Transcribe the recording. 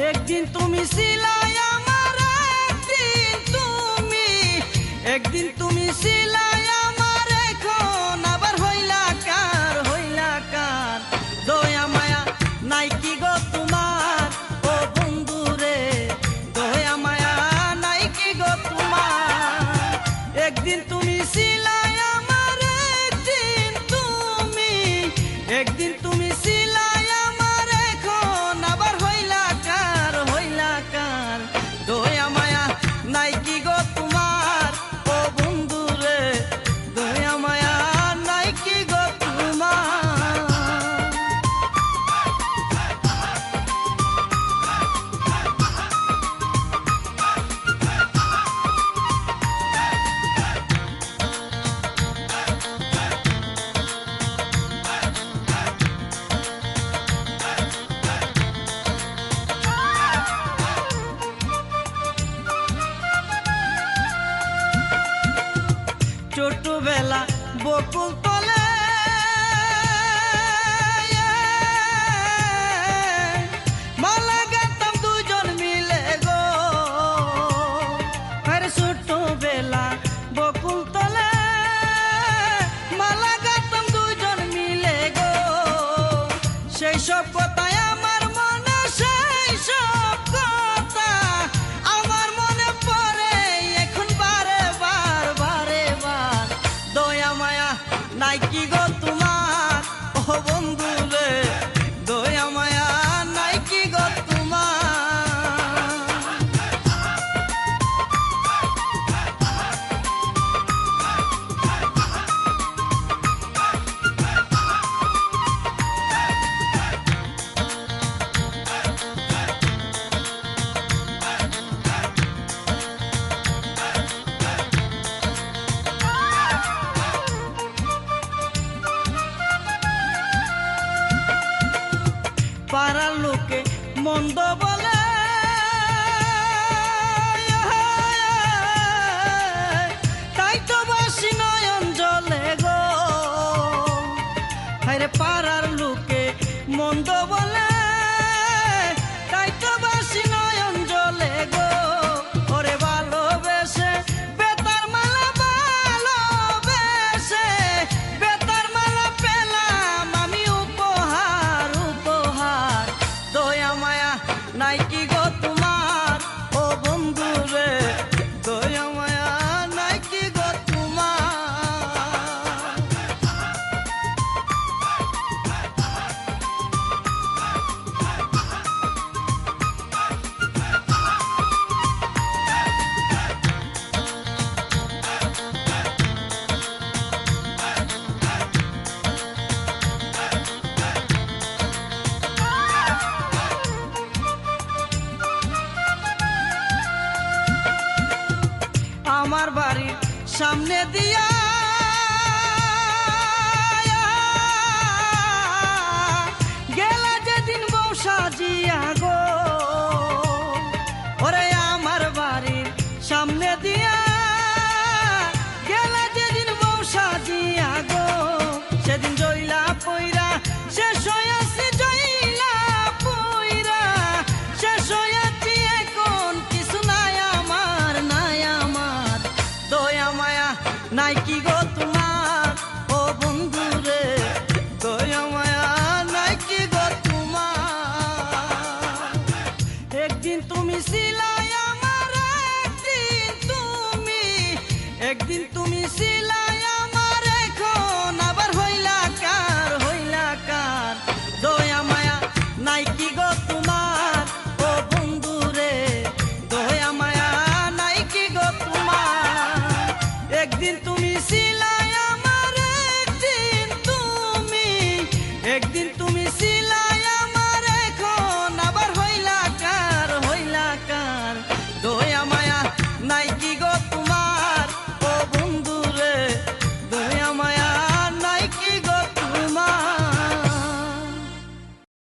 একদিন তুমি ছিলাই আমার, একদিন তুমি ছিলাই আমার, এখন আবার হইলা কার দয়া মায়া নাই কি গো তোমার ও বন্ধু রে, দয়া মায়া নাই কি গো তোমার। একদিন তুমি ছিলাই আমার, একদিন তুমি ছিলাই আমার, এখন আবার হইলা কার দয়া মায়া নাই কি গো তোমার ও বন্ধু রে, দয়া মায়া নাই কি গো তোমার। ছোটবেলা বকুল তলে মালা গাঁথতাম দুজন মিলে গো, আরে ছোটবেলা বকুল তলে মালা গাঁথতাম দুজন মিলে গো। সেই সব কথায় আমার মনে, সেই সব কথা আমার মনে পড়ে এখন বারে বার দয়া মায়া নাই কি গো তোমার ও বন্ধু রে, দয়া মায়া নাই কি গো তোমার। পাড়ার লোকে মন্দ বলে, তাই তো বাসি নয়ন জলে গো, আরে পাড়ার লোকে মন্দ বলে, তাই তো বাসি নয়ন জলে গো। ওরে ভালোবেসে বেতার মালা, ভালোবেসে বেতার মালা পেলাম আমি উপহার, দয়া মায়া নাই কি গো তোমার ও বন্ধু রে, দয়া মায়া নাই কি গো তোমার। আমার বাড়ির সামনে দিয়া গেলা যেদিন বউ সাজিয়া গো, ওরে আমার বাড়ির সামনে দিয়া গেলা যেদিন বউ সাজিয়া গো, সেদিন জইলা পইরা শেষ হইয়াছি, জইলা পইরা শেষ হইয়াছি, এখন কিছু নাই আমার, দয়া মায়া নাই কি গো তোমার ও বন্ধু রে, দয়া মায়া নাই কি গো তোমার। একদিন তুমি ছিলাই আমার, একদিন তুমি ছিলাই